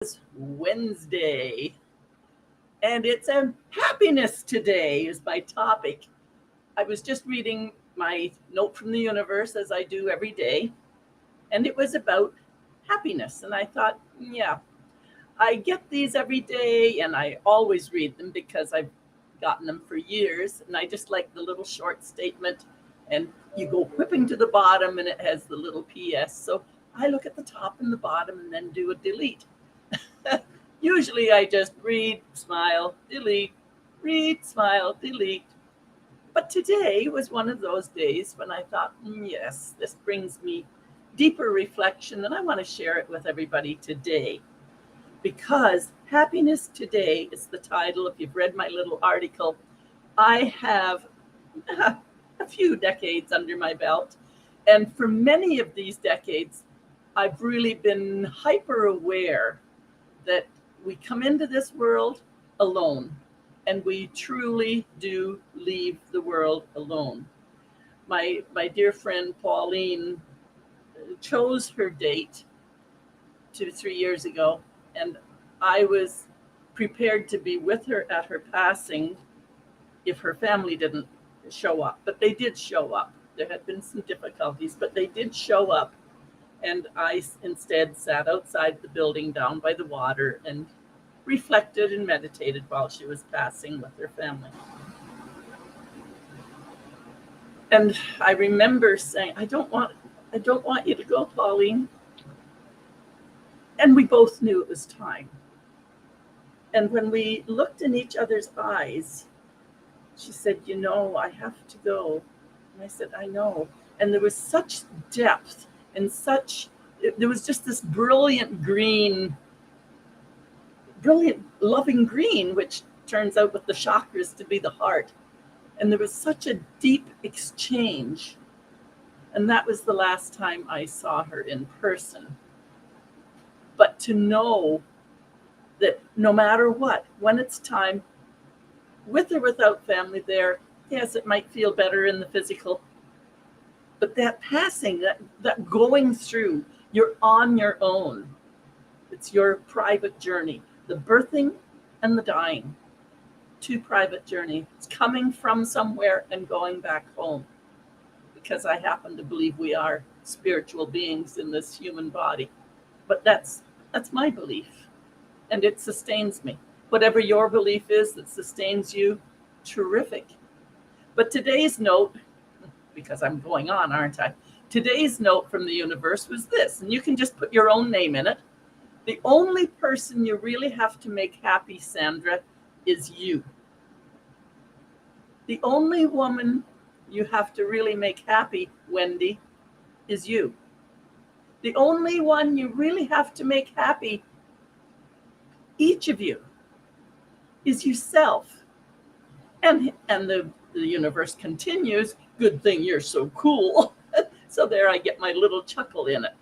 It's Wednesday, and it's a happiness today is my topic. I was just reading my note from the universe as I do every day, and it was about happiness. And I thought, yeah, I get these every day, and I always read them because I've gotten them for years. And I just like the little short statement, and you go whipping to the bottom, and it has the little PS. So I look at the top and the bottom, and then do a delete. Usually I just read, smile, delete, read, smile, delete. But today was one of those days when I thought, yes, this brings me deeper reflection, and I want to share it with everybody today. Because happiness today is the title. If you've read my little article, I have a few decades under my belt. And for many of these decades, I've really been hyper aware that we come into this world alone, and we truly do leave the world alone. My dear friend Pauline chose her date 2 3 years ago, and I was prepared to be with her at her passing if her family didn't show up. But they did show up. There had been some difficulties, but they did show up. And I instead sat outside the building down by the water and reflected and meditated while she was passing with her family. And I remember saying, I don't want you to go, Pauline. And we both knew it was time. And when we looked in each other's eyes, she said, I have to go. And I said, I know. And there was such depth and there was just this brilliant loving green, which turns out with the chakras to be the heart. And there was such a deep exchange. And that was the last time I saw her in person. But to know that no matter what, when it's time, with or without family there, yes, it might feel better in the physical, but that passing, that going through, you're on your own. It's your private journey, the birthing and the dying, two private journeys. It's coming from somewhere and going back home, because I happen to believe we are spiritual beings in this human body. But that's my belief, and it sustains me. Whatever your belief is that sustains you, terrific. But today's note, because I'm going on, aren't I? Today's note from the universe was this, and you can just put your own name in it. The only person you really have to make happy, Sandra, is you. The only woman you have to really make happy, Wendy, is you. The only one you really have to make happy, each of you, is yourself. And the universe continues, good thing you're so cool. So there I get my little chuckle in it.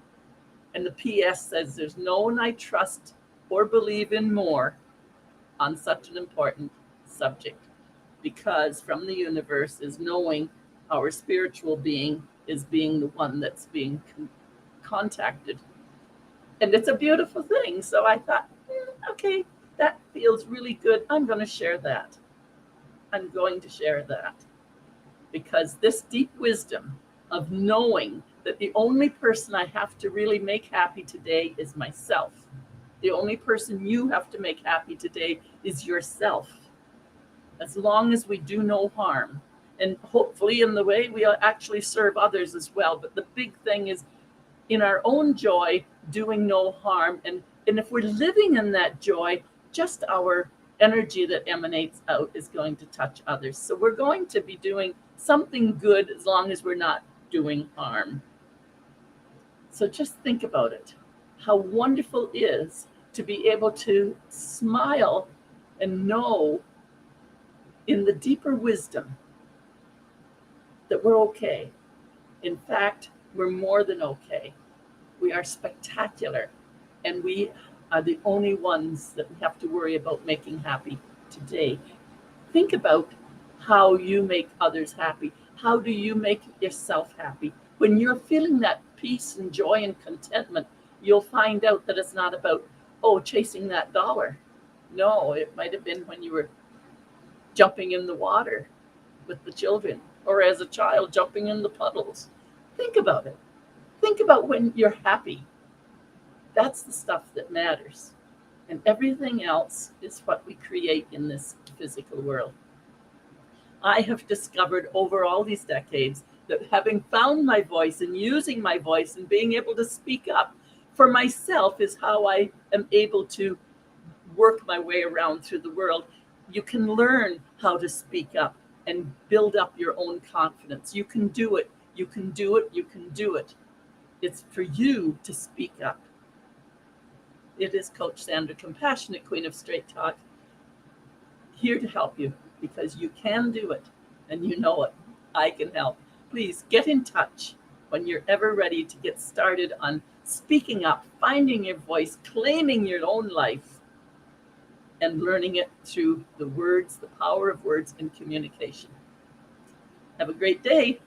And the PS says, there's no one I trust or believe in more on such an important subject. Because from the universe is knowing our spiritual being is being the one that's being contacted. And it's a beautiful thing. So I thought, okay, that feels really good. I'm going to share that. I'm going to share that. Because this deep wisdom of knowing that the only person I have to really make happy today is myself. The only person you have to make happy today is yourself. As long as we do no harm. And hopefully in the way we actually serve others as well. But the big thing is in our own joy, doing no harm. And if we're living in that joy, just our energy that emanates out is going to touch others. So we're going to be doing something good as long as we're not doing harm. So just think about it. How wonderful it is to be able to smile and know in the deeper wisdom that we're okay. In fact, we're more than okay. We are spectacular, and we are the only ones that we have to worry about making happy today. Think about how you make others happy. How do you make yourself happy? When you're feeling that peace and joy and contentment, you'll find out that it's not about oh, chasing that dollar. No, it might have been when you were jumping in the water with the children, or as a child jumping in the puddles. Think about it. Think about when you're happy. That's the stuff that matters. And everything else is what we create in this physical world. I have discovered over all these decades that having found my voice and using my voice and being able to speak up for myself is how I am able to work my way around through the world. You can learn how to speak up and build up your own confidence. You can do it. You can do it. You can do it. It's for you to speak up. It is Coach Sandra, Compassionate Queen of Straight Talk, here to help you because you can do it and you know it. I can help. Please get in touch when you're ever ready to get started on speaking up, finding your voice, claiming your own life, and learning it through the words, the power of words and communication. Have a great day.